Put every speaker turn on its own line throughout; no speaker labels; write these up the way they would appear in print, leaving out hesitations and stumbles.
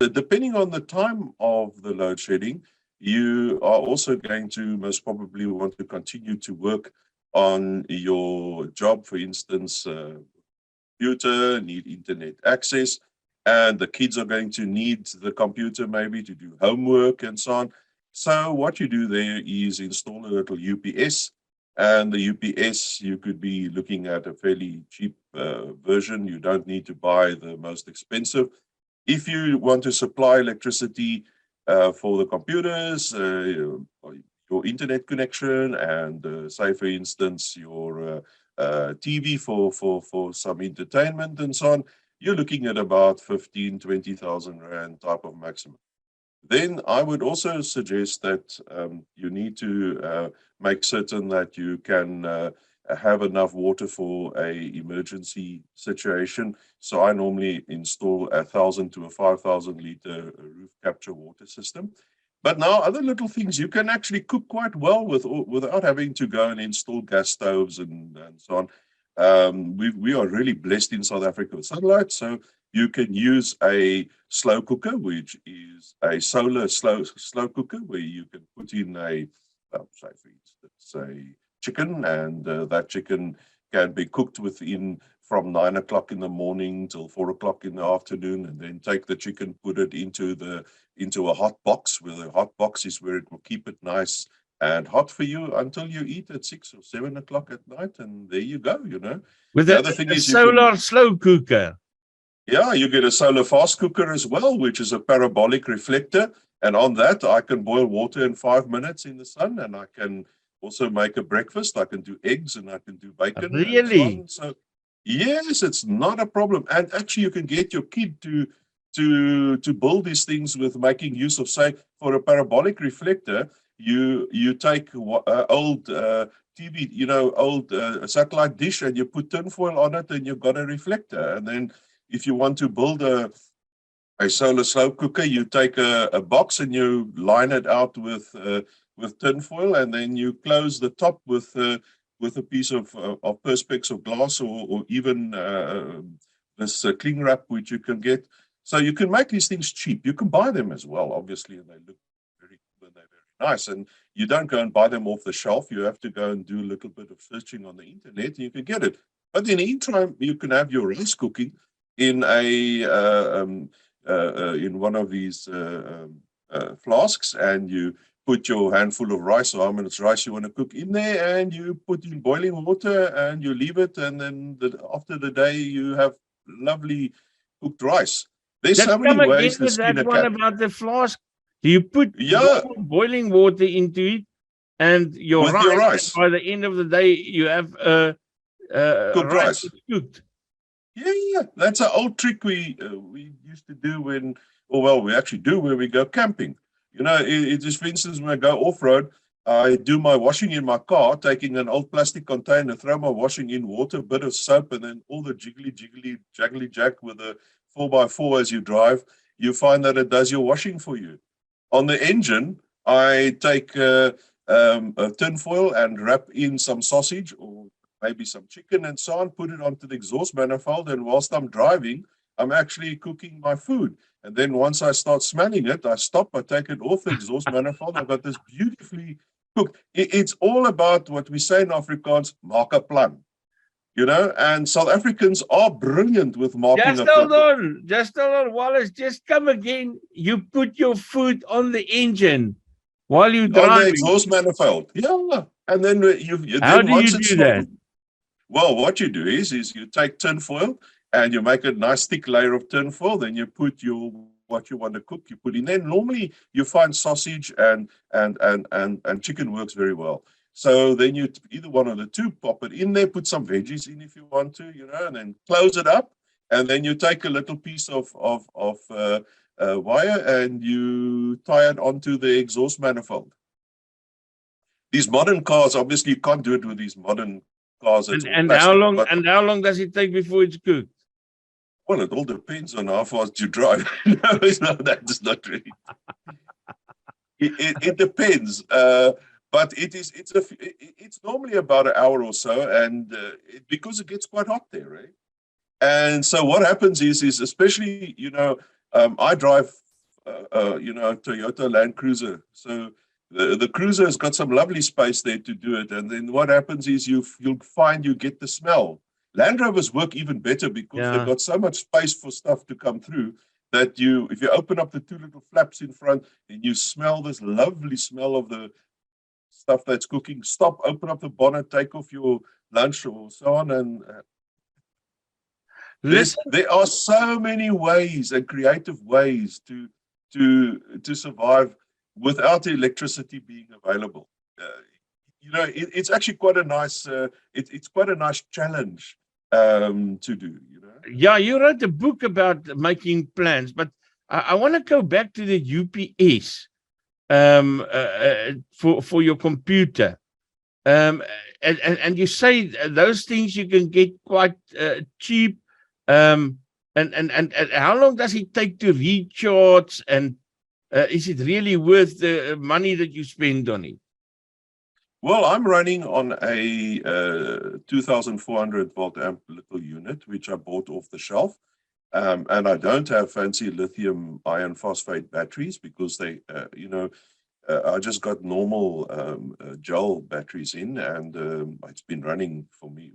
but depending on the time of the load shedding, you are also going to most probably want to continue to work on your job. For instance, computer, need internet access, and the kids are going to need the computer maybe to do homework and so on. So what you do there is install a little UPS, and the UPS, you could be looking at a fairly cheap version. You don't need to buy the most expensive. If you want to supply electricity for the computers, your internet connection, and say, for instance, your TV for some entertainment and so on, you're looking at about 15, 20,000 Rand type of maximum. Then I would also suggest that you need to make certain that you can have enough water for a emergency situation. So I normally install a 1,000 to a 5,000 liter roof capture water system. But now other little things, you can actually cook quite well without having to go and install gas stoves and so on. We are really blessed in South Africa with sunlight, so you can use a slow cooker, which is a solar slow cooker, where you can put in a, say for instance, a chicken, and that chicken can be cooked within from 9 o'clock in the morning till 4 o'clock in the afternoon, and then take the chicken, put it into a hot box, where the hot box is where it will keep it nice and hot for you until you eat at 6 or 7 o'clock at night, and there you go, you know.
With
the other thing
a
is
solar slow cooker.
Yeah, you get a solar fast cooker as well, which is a parabolic reflector. And on that, I can boil water in 5 minutes in the sun, and I can also make a breakfast. I can do eggs, and I can do bacon.
Really?
And so on. So yes, it's not a problem. And actually, you can get your kid to build these things with making use of, say, for a parabolic reflector, you take old TV, you know, old satellite dish, and you put tinfoil on it, and you've got a reflector. And then if you want to build a solar slow cooker, you take a box and you line it out with tinfoil, and then you close the top with a piece of perspex or glass, or even this cling wrap, which you can get. So you can make these things cheap. You can buy them as well, obviously, and they look very cool and they're very nice. And you don't go and buy them off the shelf. You have to go and do a little bit of searching on the internet, and you can get it. But in the meantime, you can have your rice cooking in one of these flasks, and you put your handful of rice, or how much rice you want to cook in there, and you put in boiling water, and you leave it, and then after the day you have lovely cooked rice. There's
Just
so many
come
ways
again
to
with
skin
that
a
one
cat.
about the flask. You put normal boiling water into it, and your rice. By the end of the day, you have
cooked rice.
Cooked.
Yeah, that's an old trick we used to do we actually do when we go camping. You know, it is, for instance, when I go off-road, I do my washing in my car, taking an old plastic container, throw my washing in, water, a bit of soap, and then all the jaggly jack with a 4x4 as you drive. You find that it does your washing for you. On the engine, I take a tinfoil and wrap in some sausage or maybe some chicken and so on, put it onto the exhaust manifold, and whilst I'm driving, I'm actually cooking my food. And then once I start smelling it, I stop, I take it off the exhaust manifold. I've got this beautifully cooked. It's all about what we say in Afrikaans, maak 'n plan. You know, and South Africans are brilliant with marking a plan.
Just hold on, Wallace, just come again. You put your food on the engine while you're driving.
On the exhaust manifold. Yeah. And then
How do you do that?
Well, what you do is you take tinfoil, and you make a nice thick layer of tinfoil. Then you put what you want to cook, you put in there. Normally you find sausage and chicken works very well. So then you either one of the two, pop it in there, put some veggies in if you want to, you know, and then close it up. And then you take a little piece of wire, and you tie it onto the exhaust manifold. These modern cars, obviously, you can't do it with these modern cars.
And how long does it take before it's cooked?
Well, it all depends on how fast you drive. No, that's not really. It depends, but it's normally about an hour or so, and because it gets quite hot there, right? And so what happens is especially, you know, I drive Toyota Land Cruiser. So the Cruiser has got some lovely space there to do it. And then what happens is you'll find you get the smell. Land Rovers work even better because they've got so much space for stuff to come through that if you open up the two little flaps in front and you smell this lovely smell of the stuff that's cooking, stop, open up the bonnet, take off your lunch or so on. And there are so many ways and creative ways to survive without electricity being available. It's actually quite a nice it's quite a nice challenge to do.
Yeah, you wrote a book about making plans, but I want to go back to the UPS for your computer. And you say those things you can get quite cheap. And how long does it take to recharge? And is it really worth the money that you spend on it?
Well, I'm running on a 2,400 volt amp little unit, which I bought off the shelf. And I don't have fancy lithium iron phosphate batteries because they, I just got normal gel batteries in, and it's been running for me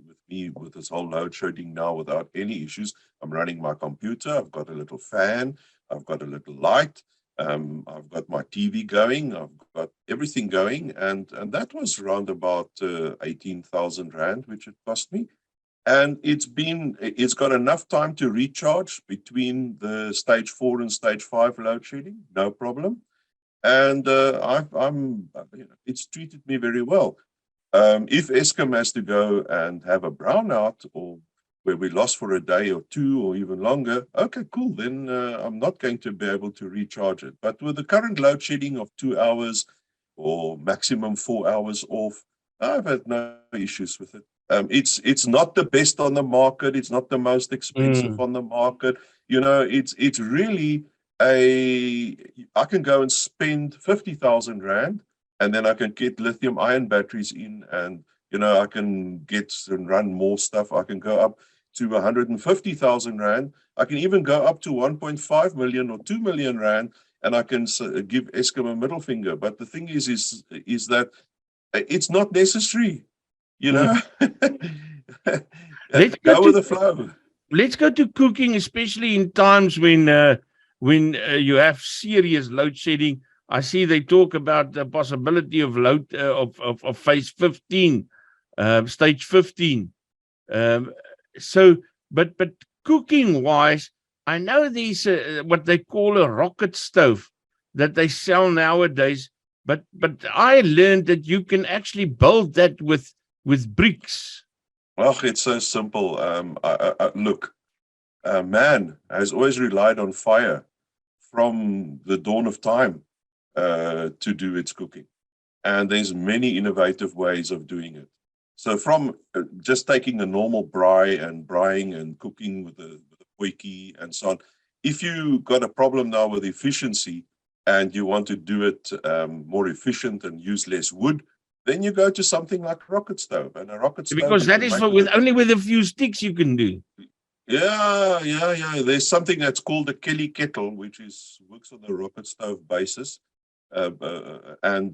with this whole load shedding now without any issues. I'm running my computer. I've got a little fan. I've got a little light. I've got my TV going. I've got everything going, and that was around about 18,000 Rand, which it cost me. And it's got enough time to recharge between the stage 4 and stage 5 load shedding, no problem. And it's treated me very well. If Eskom has to go and have a brownout or where we lost for a day or two or even longer, okay, cool, then I'm not going to be able to recharge it. But with the current load shedding of 2 hours or maximum 4 hours off, I've had no issues with it. It's not the best on the market. It's not the most expensive on the market. It's really I can go and spend 50,000 Rand, and then I can get lithium ion batteries in, and I can get and run more stuff. I can go up to 150,000 Rand. I can even go up to 1.5 million or 2 million Rand, and I can give Eskom a middle finger. But the thing is that it's not necessary. Let's go with the flow.
Let's go to cooking, especially in times when you have serious load shedding. I see they talk about the possibility of load of phase 15, stage 15. But cooking wise, I know there's what they call a rocket stove that they sell nowadays. But I learned that you can actually build that with bricks.
Well, it's so simple. Look, man has always relied on fire from the dawn of time to do its cooking. And there's many innovative ways of doing it. So from just taking a normal braai and braaiing and cooking with a potjie and so on, if you got a problem now with efficiency and you want to do it more efficient and use less wood, then you go to something like a rocket stove. And a rocket stove,
because that is only with a few sticks you can do.
Yeah. There's something that's called a Kelly kettle, which works on the rocket stove basis. And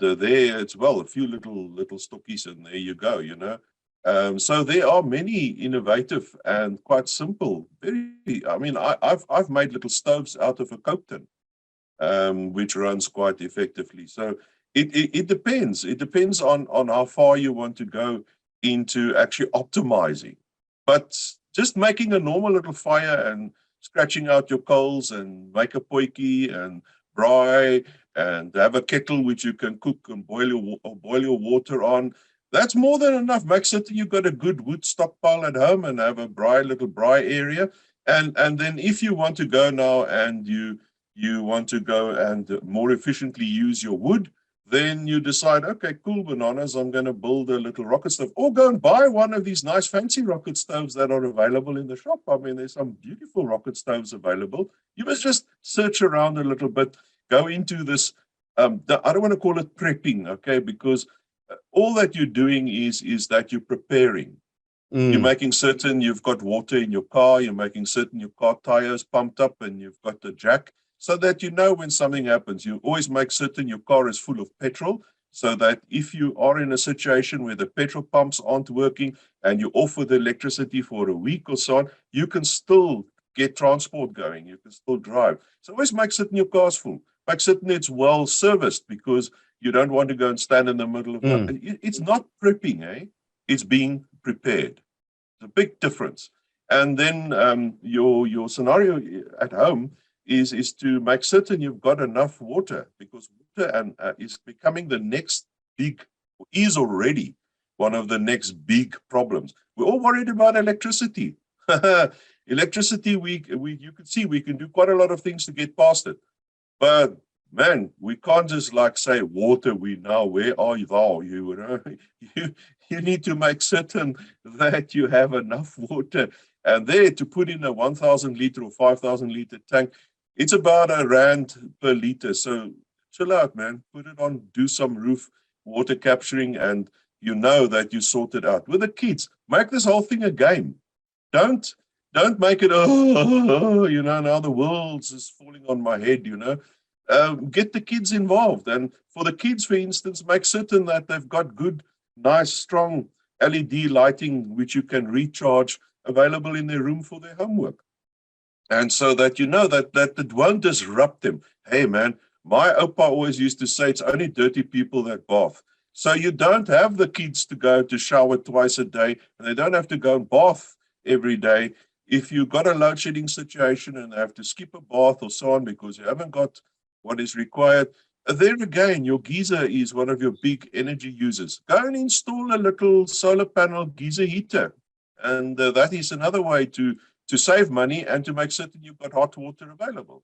there it's a few little stockies, and there you go. So there are many innovative and quite simple. I've made little stoves out of a Coke tin, which runs quite effectively. So it depends. It depends on how far you want to go into actually optimizing. But just making a normal little fire and scratching out your coals and make a potjie and braai and have a kettle which you can cook and boil your water on, that's more than enough. Make certain you've got a good wood stockpile at home and have a little braai area. And then if you want to go now and you want to go and more efficiently use your wood, then you decide, okay, cool, bananas, I'm going to build a little rocket stove, or go and buy one of these nice fancy rocket stoves that are available in the shop. I mean, there's some beautiful rocket stoves available. You must just search around a little bit, go into this, I don't want to call it prepping, okay, because all that you're doing is that you're preparing. You're making certain you've got water in your car, you're making certain your car tires pumped up and you've got the jack. so that you know when something happens. You always make certain your car is full of petrol, so that if you are in a situation where the petrol pumps aren't working and you offer the electricity for a week or so on, you can still get transport going. You can still drive. So always make certain your car's full. Make certain it's well serviced, because you don't want to go and stand in the middle of nothing. It's not prepping, eh? It's being prepared. It's a big difference. And then your scenario at home is to make certain you've got enough water, because water is becoming the next big, is already one of the next big problems. We're all worried about electricity. Electricity, you can see we can do quite a lot of things to get past it. But man, we can't just like say water, where are thou? You know, you need to make certain that you have enough water. And there, to put in a 1,000 liter or 5,000 liter tank, it's about R1 per liter. So chill out, man. Put it on, do some roof water capturing, and you know that you sort it out. With the kids, make this whole thing a game. Don't make it, now the world's is falling on my head, Get the kids involved. And for the kids, for instance, make certain that they've got good, nice, strong LED lighting, which you can recharge, available in their room for their homework. And so that you know that it won't disrupt them. Hey, man, my opa always used to say it's only dirty people that bath. So you don't have the kids to go to shower twice a day, and they don't have to go and bath every day. If you've got a load shedding situation and they have to skip a bath or so on because you haven't got what is required, there again, your geyser is one of your big energy users. Go and install a little solar panel geyser heater. And that is another way to save money and to make certain you've got hot water available.